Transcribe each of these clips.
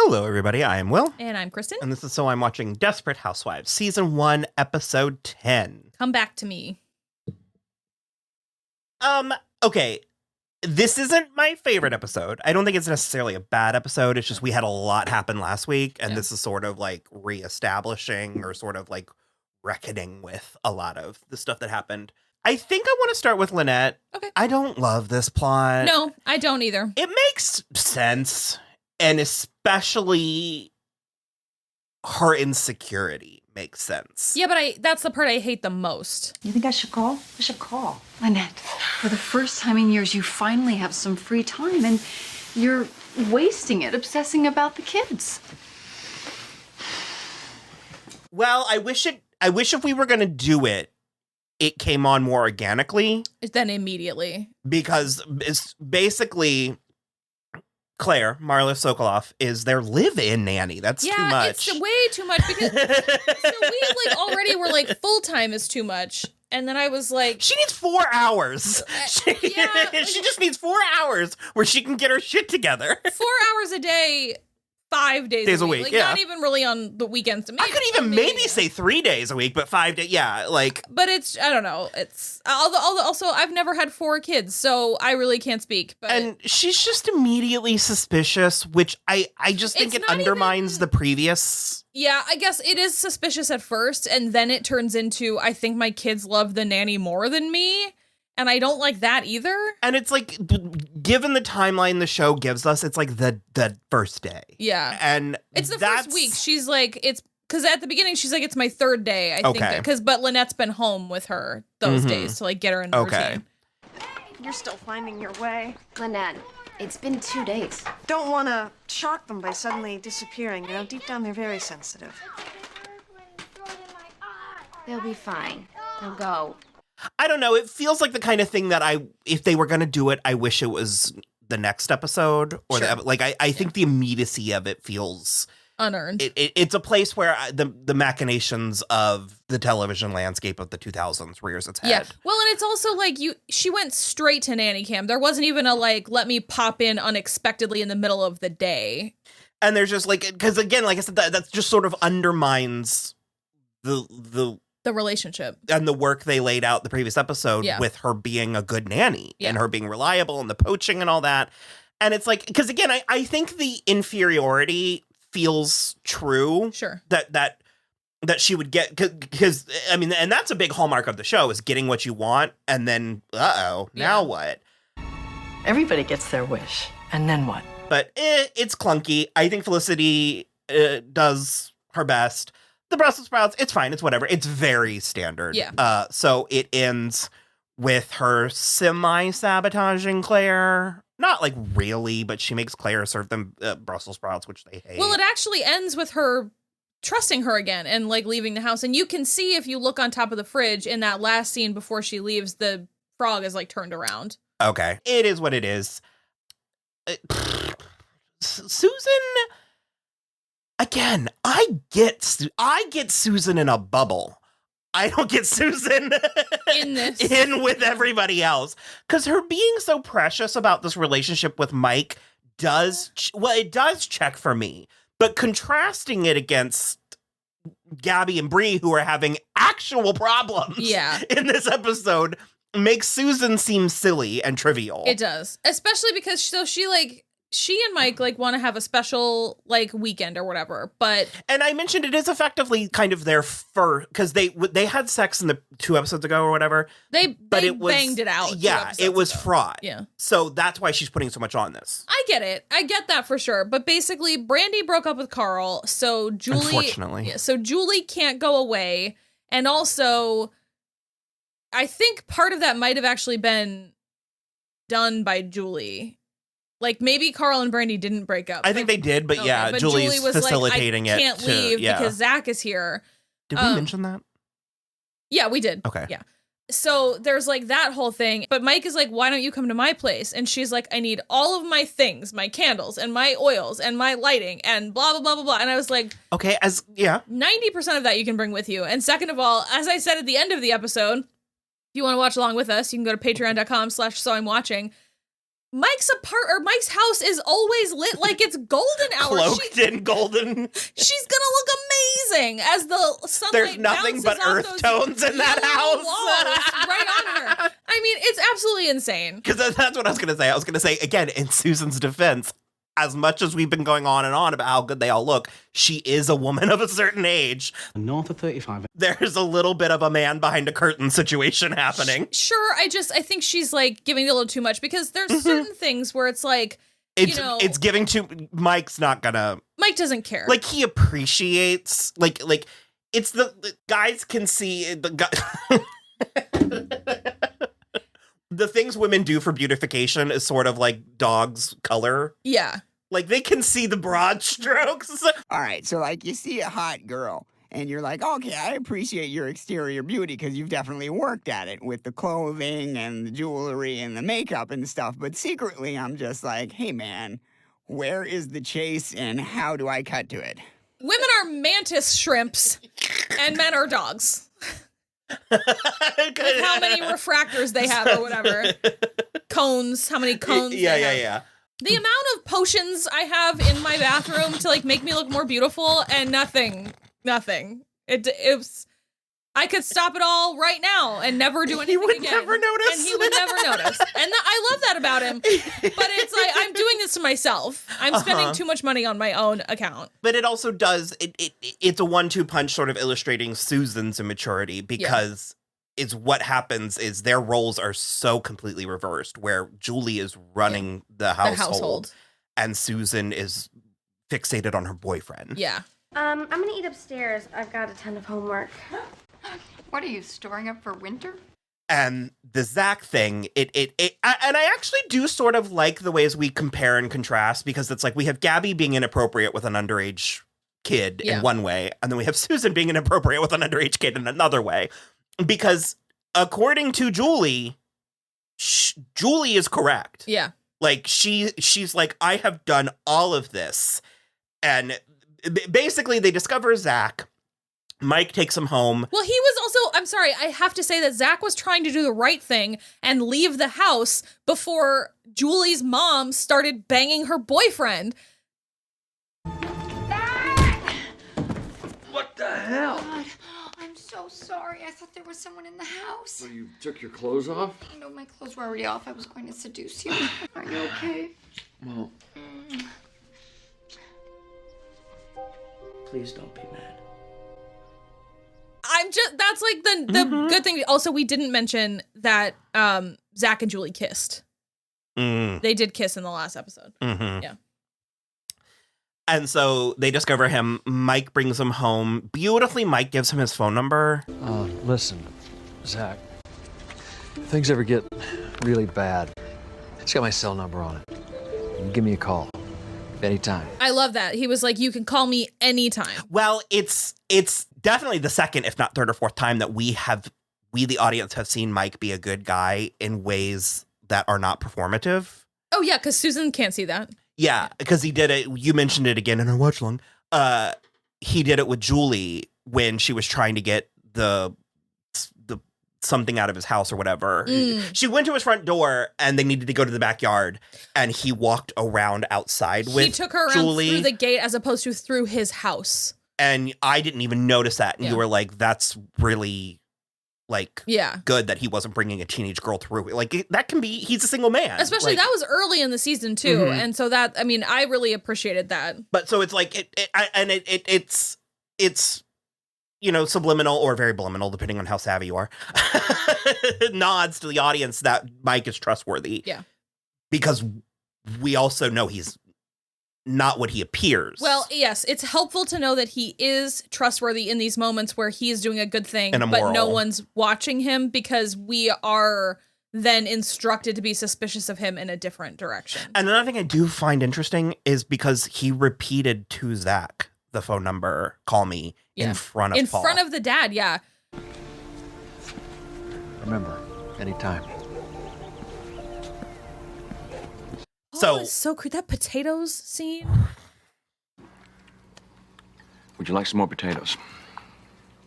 Hello, everybody. I am Will. And I'm Kristin. And this is So I'm Watching Desperate Housewives, Season 1, Episode 10. Come back to me. Okay. This isn't my favorite episode. I don't think it's necessarily a bad episode. It's just we had a lot happen last week, and this is sort of like reestablishing or sort of like reckoning with a lot of the stuff that happened. I think I want to start with Lynette. Okay. I don't love this plot. No, I don't either. It makes sense, and especially her insecurity makes sense. Yeah, but that's the part I hate the most. You think I should call? I should call. Lynette, for the first time in years, you finally have some free time, and you're wasting it obsessing about the kids. Well, I wish if we were going to do it, it came on more organically. Then immediately. Because it's basically Claire, Marla Sokoloff, is their live-in nanny. That's too much. It's way too much because so we already were like full-time is too much. And then I was like, she needs 4 hours. She just needs 4 hours where she can get her shit together. 4 hours a day, 5 days a week. Like, not even really on the weekends. I could even maybe say 3 days a week, but 5 days, yeah, like. But it's, I don't know. It's also I've never had 4 kids, so I really can't speak. But and she's just immediately suspicious, which I just think it undermines the previous. Yeah, I guess it is suspicious at first, and then it turns into, I think my kids love the nanny more than me. And I don't like that either. And it's like, given the timeline the show gives us, it's like the first day. Yeah. And it's the first week. She's like, it's because at the beginning she's like, it's my 3rd day, I think. But Lynette's been home with her those days to like get her in the routine. You're still finding your way. Lynette, it's been 2 days. Don't want to shock them by suddenly disappearing. You know, deep down they're very sensitive. They'll be fine. They'll go. I don't know. It feels like the kind of thing that if they were going to do it, I wish it was the next episode or I think the immediacy of it feels unearned. It's a place where the machinations of the television landscape of the 2000s rears its head. Yeah. Well, and it's also like she went straight to nanny cam. There wasn't even a like, let me pop in unexpectedly in the middle of the day. And there's just like, because again, like I said, that just sort of undermines the relationship and the work they laid out the previous episode with her being a good nanny and her being reliable and the poaching and all that. And it's like, because again, I think the inferiority feels true. Sure. That she would get, because I mean, and that's a big hallmark of the show is getting what you want. And then, now what? Everybody gets their wish. And then what? But it's clunky. I think Felicity does her best. The Brussels sprouts, it's fine. It's whatever. It's very standard. Yeah. So it ends with her semi-sabotaging Claire. Not like really, but she makes Claire serve them Brussels sprouts, which they hate. Well, it actually ends with her trusting her again and like leaving the house. And you can see if you look on top of the fridge in that last scene before she leaves, the frog is like turned around. Okay. It is what it is. Susan... Again, I get Susan in a bubble. I don't get Susan in with everybody else. Because her being so precious about this relationship with Mike does check for me. But contrasting it against Gabby and Bree, who are having actual problems in this episode, makes Susan seem silly and trivial. It does. Especially because she and Mike like want to have a special like weekend or whatever, and I mentioned it is effectively kind of their first, because they had sex in the 2 episodes ago or whatever. It banged it out. Yeah, it was fraught. Yeah, so that's why she's putting so much on this. I get it. I get that for sure. But basically, Brandy broke up with Carl, so Julie, unfortunately, so Julie can't go away, and also, I think part of that might have actually been done by Julie. Like, maybe Carl and Brandy didn't break up. I think they did, but but Julie's Julie was facilitating like, I it. can't leave because Zach is here. Did we mention that? Yeah, we did. Okay. Yeah. So there's like that whole thing. But Mike is like, why don't you come to my place? And she's like, I need all of my things, my candles and my oils and my lighting and blah, blah, blah, blah, blah. And I was like, okay, 90% of that you can bring with you. And second of all, as I said at the end of the episode, if you want to watch along with us, you can go to patreon.com/soimwatching. Mike's house is always lit like it's golden hour. Cloaked in golden. She's gonna look amazing as the sunlight. There's nothing but earth tones in that house. Right on her. I mean, it's absolutely insane. Because that's what I was gonna say. I was gonna say, again, in Susan's defense, as much as we've been going on and on about how good they all look, she is a woman of a certain age. North of 35. There's a little bit of a man behind a curtain situation happening. Sure, I think she's like giving a little too much because there's certain things where it's like, it's giving too. Mike's not gonna. Mike doesn't care. Like he appreciates like it's the guys can see the the things women do for beautification is sort of like dogs' color. Yeah. Like they can see the broad strokes. All right, so like you see a hot girl and you're like, okay, I appreciate your exterior beauty because you've definitely worked at it with the clothing and the jewelry and the makeup and stuff. But secretly, I'm just like, hey, man, where is the chase and how do I cut to it? Women are mantis shrimps and men are dogs. With how many refractors they have or whatever. Cones, how mmany cones Yeah. The amount of potions I have in my bathroom to like make me look more beautiful and nothing. It was, I could stop it all right now and never do anything He would again. never notice. And he would never notice. And I love that about him. But it's like, I'm doing this to myself. I'm spending too much money on my own account. But it also does, it's a 1-2 punch sort of illustrating Susan's immaturity because it's what happens is their roles are so completely reversed where Julie is running the household and Susan is fixated on her boyfriend. Yeah. I'm gonna eat upstairs. I've got a ton of homework. What are you storing up for winter? And the Zach thing, and I actually do sort of like the ways we compare and contrast because it's like we have Gabby being inappropriate with an underage kid in one way, and then we have Susan being inappropriate with an underage kid in another way. Because according to Julie, Julie is correct. Yeah. Like she's like, I have done all of this. And basically they discover Zach. Mike takes him home. Well, he was also, I'm sorry, I have to say that Zach was trying to do the right thing and leave the house before Julie's mom started banging her boyfriend. What the hell? God, I'm so sorry. I thought there was someone in the house. So you took your clothes off? No, my clothes were already off. I was going to seduce you. Are you okay? Well, please don't be mad. That's like the good thing. Also, we didn't mention that Zach and Julie kissed. They did kiss in the last episode. Yeah. And so they discover him. Mike brings him home. Beautifully, Mike gives him his phone number. Listen, Zach, if things ever get really bad, it's got my cell number on it. You can give me a call anytime. I love that. He was like, you can call me anytime. Well, it's definitely the second, if not third or fourth time that we, the audience, have seen Mike be a good guy in ways that are not performative. Oh, yeah, because Susan can't see that. Yeah, because he did it. You mentioned it again in our watch long. He did it with Julie when she was trying to get the something out of his house or whatever. She went to his front door and they needed to go to the backyard, and he walked around outside with Julie. He took her around through the gate as opposed to through his house. And I didn't even notice that. And you were like, that's really good that he wasn't bringing a teenage girl through. Like that can be, he's a single man. Especially that was early in the season too. And so that, I mean, I really appreciated that. But so it's like, it's, you know, subliminal or very subliminal, depending on how savvy you are, nods to the audience that Mike is trustworthy. Yeah. Because we also know he's not what he appears. Well, yes, it's helpful to know that he is trustworthy in these moments where he is doing a good thing, but no one's watching him, because we are then instructed to be suspicious of him in a different direction. And another thing I do find interesting is because he repeated to Zach the phone number, call me, in front of Paul. In front of the dad, yeah. Remember, anytime. So it's so creepy. That potatoes scene. Would you like some more potatoes?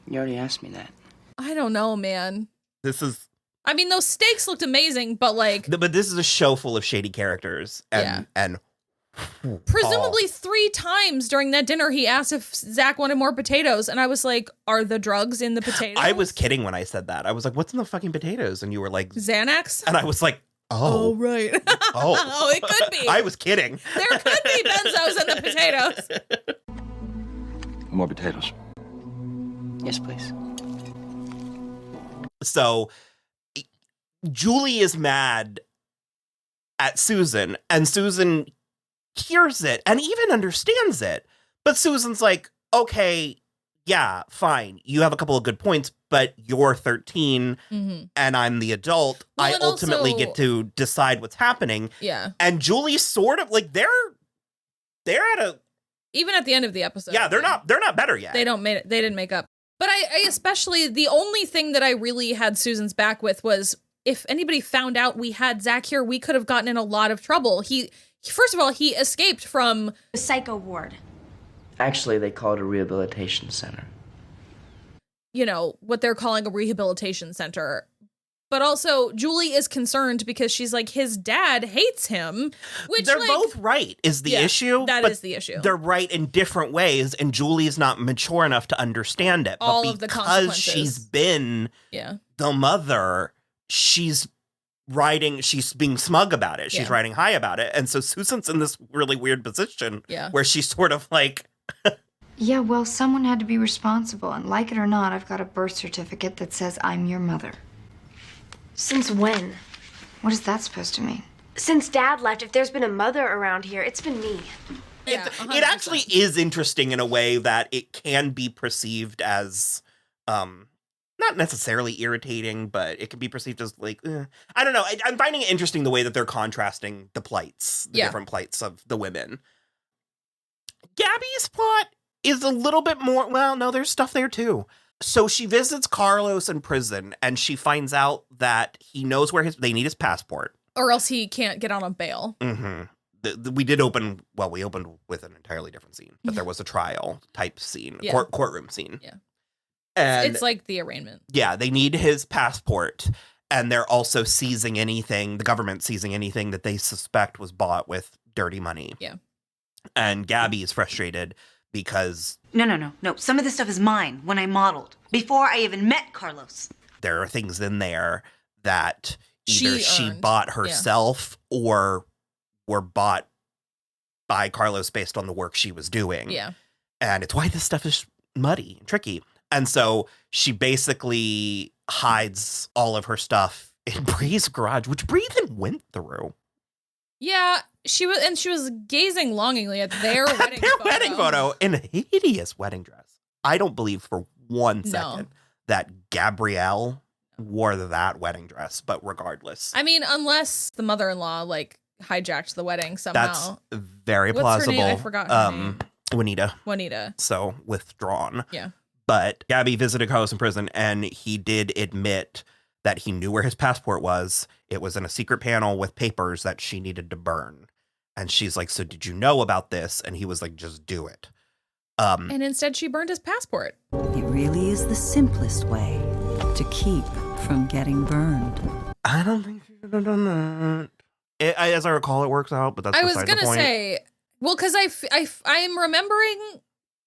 You already asked me that. I don't know, man. This is... I mean, those steaks looked amazing, but like... But this is a show full of shady characters. And presumably 3 times during that dinner, he asked if Zach wanted more potatoes. And I was like, are the drugs in the potatoes? I was kidding when I said that. I was like, what's in the fucking potatoes? And you were like... Xanax? And I was like, oh. Right. Oh. It could be. I was kidding. There could be benzos in the potatoes. More potatoes. Yes, please. So Julie is mad at Susan, and Susan hears it and even understands it. But Susan's like, okay, yeah, fine. You have a couple of good points, but you're 13 and I'm the adult. Well, I ultimately get to decide what's happening. Yeah. And Julie's sort of like, they're at a... Even at the end of the episode. Yeah, they're not better yet. They didn't make up. But I especially, the only thing that I really had Susan's back with was if anybody found out we had Zach here, we could have gotten in a lot of trouble. First of all, he escaped from The psycho ward. Actually, they call it a rehabilitation center. You know, what they're calling a rehabilitation center. But also, Julie is concerned because she's like, his dad hates him. Which they're both right, is the issue. That is the issue. They're right in different ways, and Julie's not mature enough to understand it. All but of the because consequences. she's been the mother, she's being smug about it. She's riding high about it. And so Susan's in this really weird position where she's sort of like... Yeah, well, someone had to be responsible, and like it or not, I've got a birth certificate that says I'm your mother. Since when? What is that supposed to mean? Since Dad left, if there's been a mother around here, it's been me. Yeah, it actually is interesting in a way that it can be perceived as not necessarily irritating, but it can be perceived as like, I don't know. I'm finding it interesting the way that they're contrasting the different plights of the women. Gabby's plot is a little bit more, well, no, there's stuff there too. So she visits Carlos in prison, and she finds out that he knows where they need his passport. Or else he can't get out on bail. Mm-hmm. We opened with an entirely different scene, but there was a trial type scene, courtroom scene. Yeah. And it's like the arraignment. Yeah, they need his passport, and they're also the government seizing anything that they suspect was bought with dirty money. Yeah. And Gabby is frustrated because... No. Some of this stuff is mine when I modeled, before I even met Carlos. There are things in there that either she earned. bought herself or were bought by Carlos based on the work she was doing. Yeah. And it's why this stuff is muddy and tricky. And so she basically hides all of her stuff in Bree's garage, which Bree then went through. Yeah, she was gazing longingly at their wedding photo in a hideous wedding dress. I don't believe for one second that Gabrielle wore that wedding dress, but regardless. I mean, unless the mother-in-law like hijacked the wedding somehow. That's very plausible. What's her name? I forgot her name. Juanita. So withdrawn. Yeah. But Gabby visited Carlos in prison, and he did admit that he knew where his passport was. It was in a secret panel with papers that she needed to burn. And she's like, so did you know about this? And he was like, just do it. And instead she burned his passport. It really is the simplest way to keep from getting burned. I don't think she should have done that. As I recall, it works out, but that's beside the point. I was going to say, well, because I'm remembering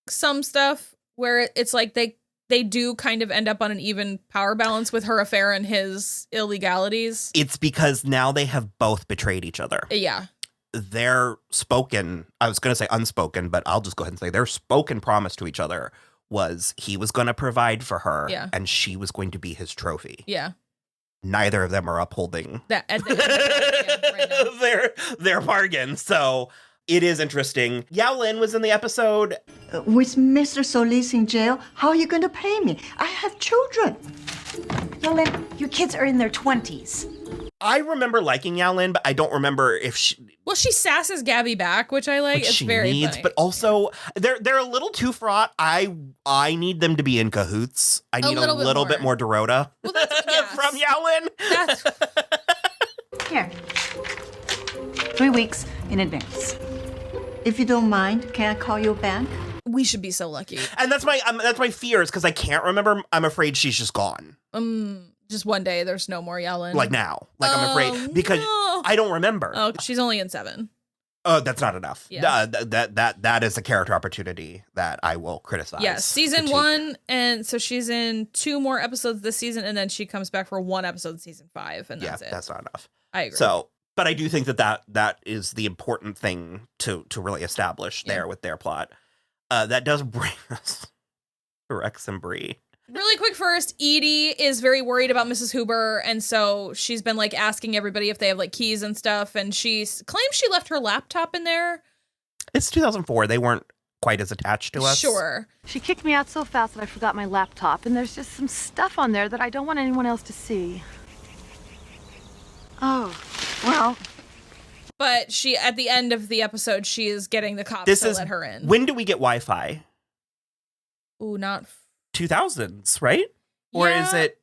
some stuff where it's like they do kind of end up on an even power balance with her affair and his illegalities. It's because now they have both betrayed each other. Yeah. Their spoken, I was going to say unspoken, but I'll just go ahead and say their spoken promise to each other was he was going to provide for her and she was going to be his trophy. Yeah. Neither of them are upholding that right their bargain. So it is interesting. Yao Lin was in the episode. With Mr. Solis in jail, how are you going to pay me? I have children. Yao Lin, your kids are in their 20s. I remember liking Yao Lin, but I don't remember if she... Well, she sasses Gabby back, which I like. It's very funny. But also, they're a little too fraught. I need them to be in cahoots. I need a little bit more Dorota from Yao Lin. Here. 3 weeks in advance. If you don't mind, can I call you back? We should be so lucky. And that's my fear is because I can't remember. I'm afraid she's just gone. Just one day, there's no more yelling. Like now. Like, I'm afraid. Because I don't remember. Oh, she's only in 7. Oh, that's not enough. Yeah. That is a character opportunity that I will criticize. Yes, season 1, and so she's in 2 more episodes this season, and then she comes back for 1 episode in season 5, and that's it. That's not enough. I agree. So, but I do think that is the important thing to really establish there with their plot. That does bring us to Rex and Bree. Really quick first, Edie is very worried about Mrs. Huber, and so she's been like asking everybody if they have like keys and stuff, and she claims she left her laptop in there. It's 2004. They weren't quite as attached to us. Sure. She kicked me out so fast that I forgot my laptop, and there's just some stuff on there that I don't want anyone else to see. Oh, well. But she, at the end of the episode, she is getting the cops to let her in. When do we get Wi-Fi? Ooh, not 2000s, right? Or is it?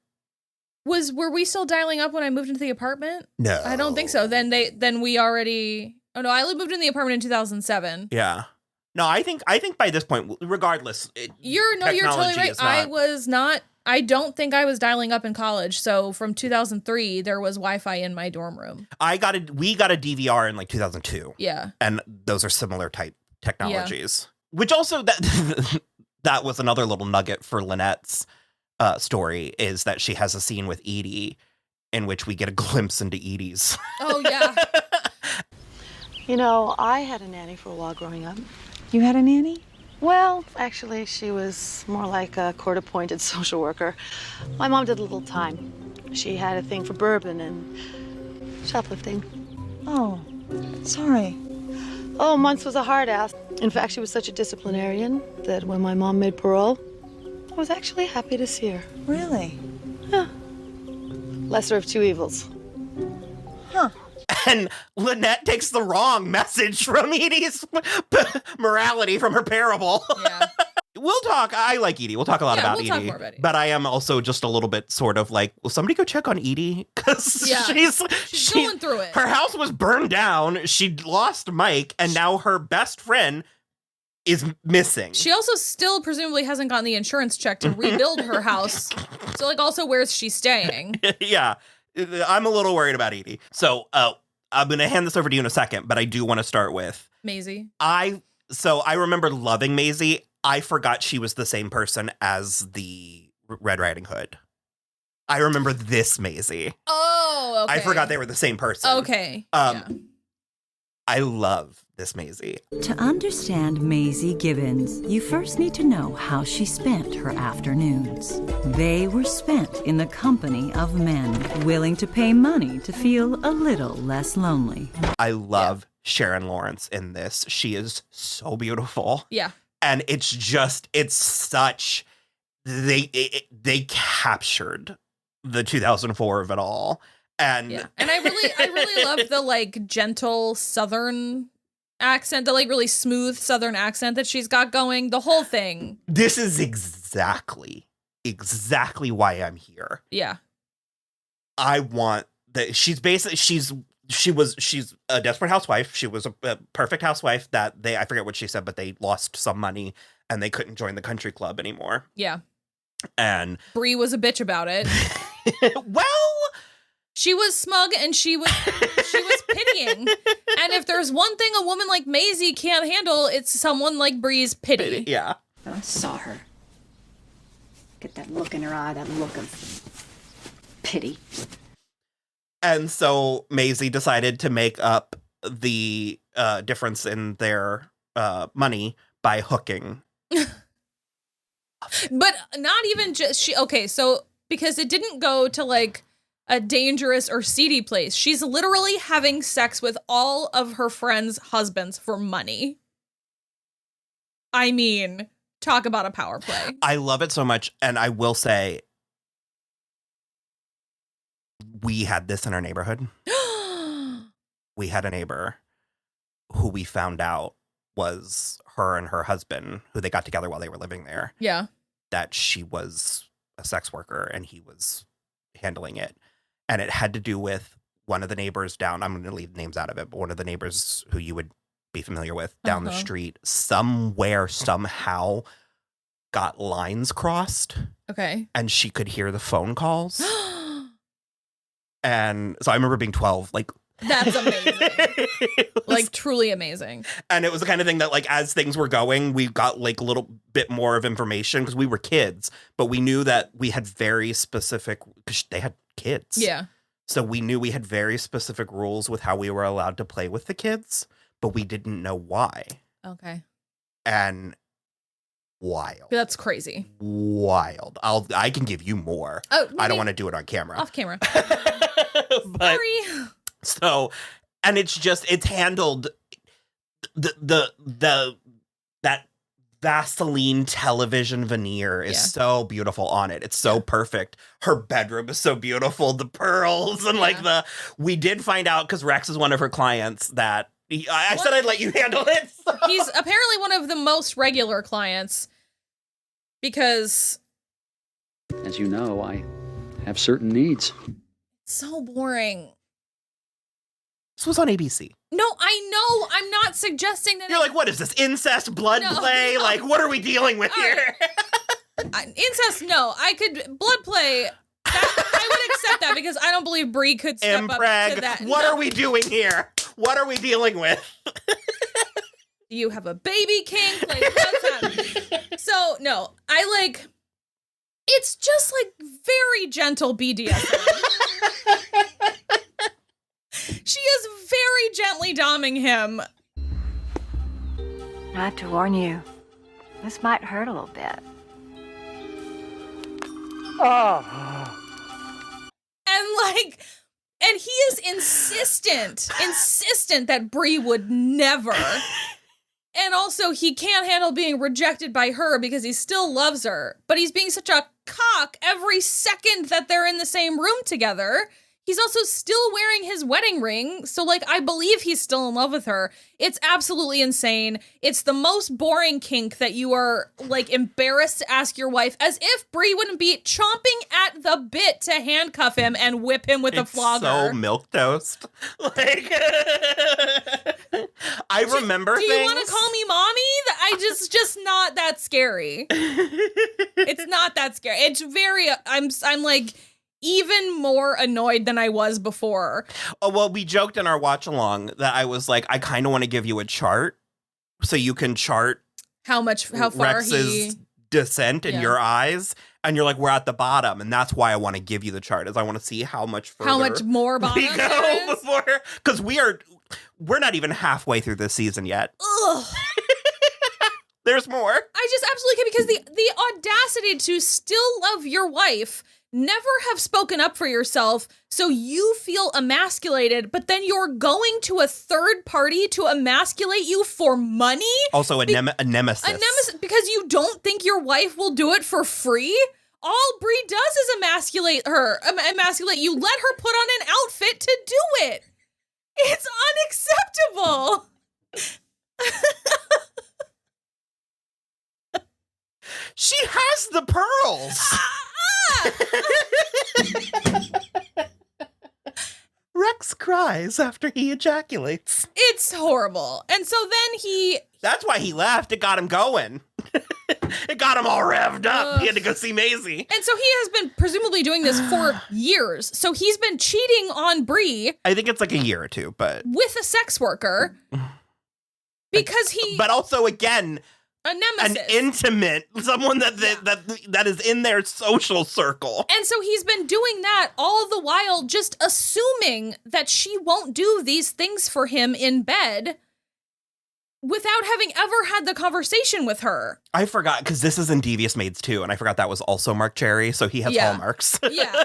Were we still dialing up when I moved into the apartment? No, I don't think so. Then we already. Oh no, I moved in the apartment in 2007. Yeah. No, I think by this point, regardless, you're totally right. I don't think I was dialing up in college. So from 2003, there was Wi-Fi in my dorm room. We got a DVR in like 2002. Yeah. And those are similar type technologies. Yeah. Which also that was another little nugget for Lynette's story, is that she has a scene with Edie in which we get a glimpse into Edie's. Oh, yeah. You know, I had a nanny for a while growing up. You had a nanny? Well, actually, she was more like a court-appointed social worker. My mom did a little time. She had a thing for bourbon and shoplifting. Oh, sorry. Oh, Muntz was a hard ass. In fact, she was such a disciplinarian that when my mom made parole, I was actually happy to see her. Really? Yeah. Lesser of two evils. Huh. And Lynette takes the wrong message from Edie's morality from her parable. Yeah. We'll talk. I like Edie. We'll talk a lot about Edie. Talk more about Edie. But I am also just a little bit sort of like, will somebody go check on Edie? Because she's going through it. Her house was burned down. She lost Mike, and now her best friend is missing. She also still presumably hasn't gotten the insurance check to rebuild her house. So, like, also, where's she staying? Yeah. I'm a little worried about Edie. So, I'm going to hand this over to you in a second, but I do want to start with Maisy. I remember loving Maisy. I forgot she was the same person as the Red Riding Hood. I remember this Maisy. Oh, okay. I forgot they were the same person. Okay. I love this Maisy. To understand Maisy Gibbons, you first need to know how she spent her afternoons. They were spent in the company of men willing to pay money to feel a little less lonely. I love Sharon Lawrence in this. She is so beautiful. Yeah. And it's such, they captured the 2004 of it all. And I really love the like gentle Southern accent, the like really smooth Southern accent that she's got going, the whole thing. This is exactly why I'm here. Yeah. I want that. She's a desperate housewife. She was a perfect housewife that I forget what she said, but they lost some money and they couldn't join the country club anymore. Yeah. And Bree was a bitch about it. Well, she was smug and she was pitying. And if there's one thing a woman like Maisy can't handle, it's someone like Bree's pity. Yeah. I saw her. Get that look in her eye, that look of pity. And so Maisy decided to make up the difference in their money by hooking. But not even just so because it didn't go to like a dangerous or seedy place. She's literally having sex with all of her friends' husbands for money. I mean, talk about a power play. I love it so much. And I will say, we had this in our neighborhood. We had a neighbor who we found out was her and her husband, who they got together while they were living there. Yeah. That she was a sex worker and he was handling it. And it had to do with one of the neighbors down. I'm going to leave names out of it, but one of the neighbors who you would be familiar with down the street somehow got lines crossed. Okay. And she could hear the phone calls. And so I remember being 12, like, That's amazing. Like, truly amazing. And it was the kind of thing that, like, as things were going, we got, like, a little bit more of information because we were kids, but we knew that we had very specific, because they had kids. Yeah. So we knew we had very specific rules with how we were allowed to play with the kids, but we didn't know why. Okay. And wild. That's crazy. Wild. I can give you more. Oh, I don't want to do it on camera. Off camera. But, sorry. So, and it's handled that Vaseline television veneer is so beautiful on it. It's so perfect. Her bedroom is so beautiful. The pearls and we did find out, because Rex is one of her clients, that I said I'd let you handle it. So. He's apparently one of the most regular clients because, as you know, I have certain needs. So boring. This was on ABC. No, I know. I'm not suggesting that. You're like, what is this? Incest, blood play? No. Like, what are we dealing with here? Incest, no. Blood play, I would accept that because I don't believe Bree could step up to that. What are we doing here? What are we dealing with? You have a baby kink? Like, what's happening? So, no, it's just like very gentle BDSM. She is very gently doming him. I have to warn you, this might hurt a little bit. And he is insistent that Bree would never. And also, he can't handle being rejected by her because he still loves her. But he's being such a cock every second that they're in the same room together. He's also still wearing his wedding ring, so, I believe he's still in love with her. It's absolutely insane. It's the most boring kink that you are, embarrassed to ask your wife, as if Bree wouldn't be chomping at the bit to handcuff him and whip him with a flogger. So milquetoast. I remember things. Do you want to call me mommy? Just not that scary. It's not that scary. It's very, I'm even more annoyed than I was before. Oh, well, we joked in our watch along that I was like, I kind of want to give you a chart so you can chart how far Rex's descent in your eyes. And you're like, we're at the bottom. And that's why I want to give you the chart, is I want to see how much further. How much more bottom we go before. Because we're not even halfway through this season yet. Ugh. There's more. I just absolutely can't, because the audacity to still love your wife, never have spoken up for yourself, so you feel emasculated, but then you're going to a third party to emasculate you for money? Also a nemesis. A nemesis, because you don't think your wife will do it for free? All Bree does is emasculate you. Let her put on an outfit to do it. It's unacceptable. She has the pearls. Rex cries after he ejaculates. It's horrible. And so then that's why he left. It got him going. It got him all revved up. He had to go see Maisy. And so he has been presumably doing this for years. So he's been cheating on Bree. I think it's like a year or two, but with a sex worker. Because but also, again, a nemesis. An intimate, someone that is in their social circle. And so he's been doing that all the while, just assuming that she won't do these things for him in bed without having ever had the conversation with her. I forgot, because this is in Devious Maids too, and I forgot that was also Mark Cherry, so he has hallmarks. Yeah.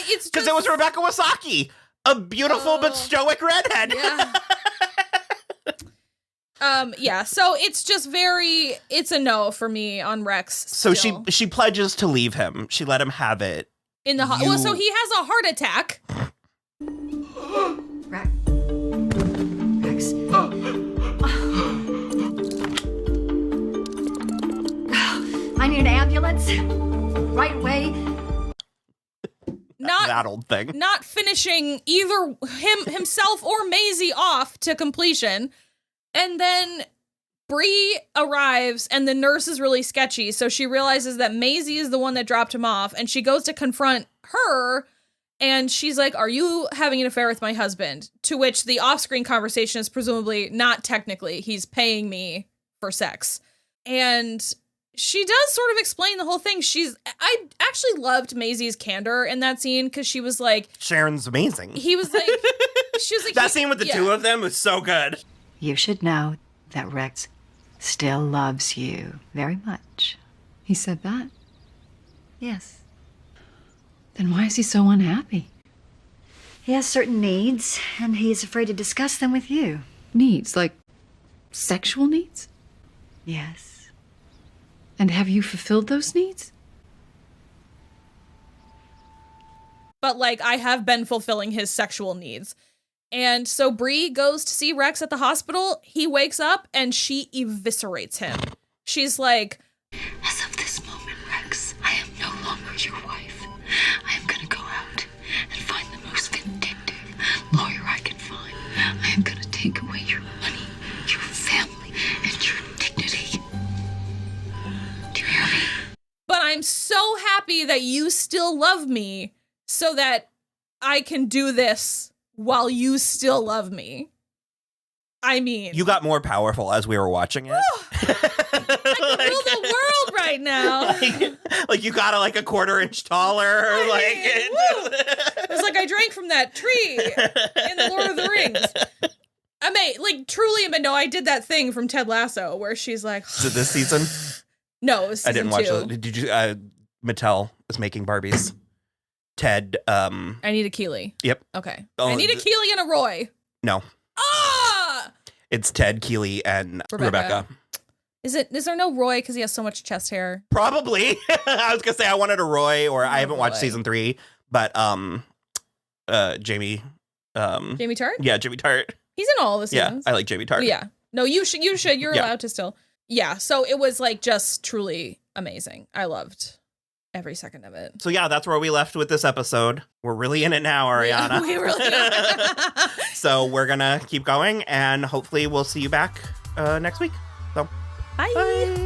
It's because it was Rebecca Wasaki, a beautiful but stoic redhead. Yeah. So it's just it's a no for me on Rex. So she pledges to leave him. She let him have it. In the well, so he has a heart attack. Rex. I need an ambulance right away. Not that old thing. Not finishing either himself or Maisy off to completion. And then Bree arrives and the nurse is really sketchy. So she realizes that Maisy is the one that dropped him off, and she goes to confront her, And she's like, are you having an affair with my husband? To which the off-screen conversation is presumably not technically. He's paying me for sex. And she does sort of explain the whole thing. I actually loved Maisy's candor in that scene because she was like... Sharon's amazing. He was like... She was like... That scene with the two of them was so good. You should know that Rex still loves you very much. He said that? Yes. Then why is he so unhappy? He has certain needs, and he's afraid to discuss them with you. Needs? Like sexual needs? Yes. And have you fulfilled those needs? But, like, I have been fulfilling his sexual needs. And so Bree goes to see Rex at the hospital. He wakes up, and she eviscerates him. She's like... As of this moment, Rex, I am no longer your wife. I am gonna go out and find the most vindictive lawyer I can find. I am gonna take away your money, your family, and your dignity. Do you hear me? But I'm so happy that you still love me so that I can do this while you still love me. I mean... You got more powerful as we were watching it. I can rule the world right now. Like you got a quarter-inch taller. It was like I drank from that tree in The Lord of the Rings. I mean, truly, no, I did that thing from Ted Lasso where she's like... Is it this season? No, it was season 2. I didn't watch it. Did you... Mattel is making Barbies. Ted, I need a Keeley. Yep. Okay. I need a Keeley and a Roy. No. Ah! It's Ted, Keeley, and Rebecca. Is there no Roy because he has so much chest hair? Probably. I was gonna say I wanted a Roy, or I haven't watched season 3, but Jamie. Jamie Tart? Yeah, Jamie Tart. He's in all the seasons. Yeah, I like Jamie Tart. Yeah. No, you should. You're allowed to still. Yeah. So it was just truly amazing. I loved every second of it. So yeah, that's where we left with this episode. We're really in it now, Ariana. We really are. So we're gonna keep going, and hopefully we'll see you back next week. So bye.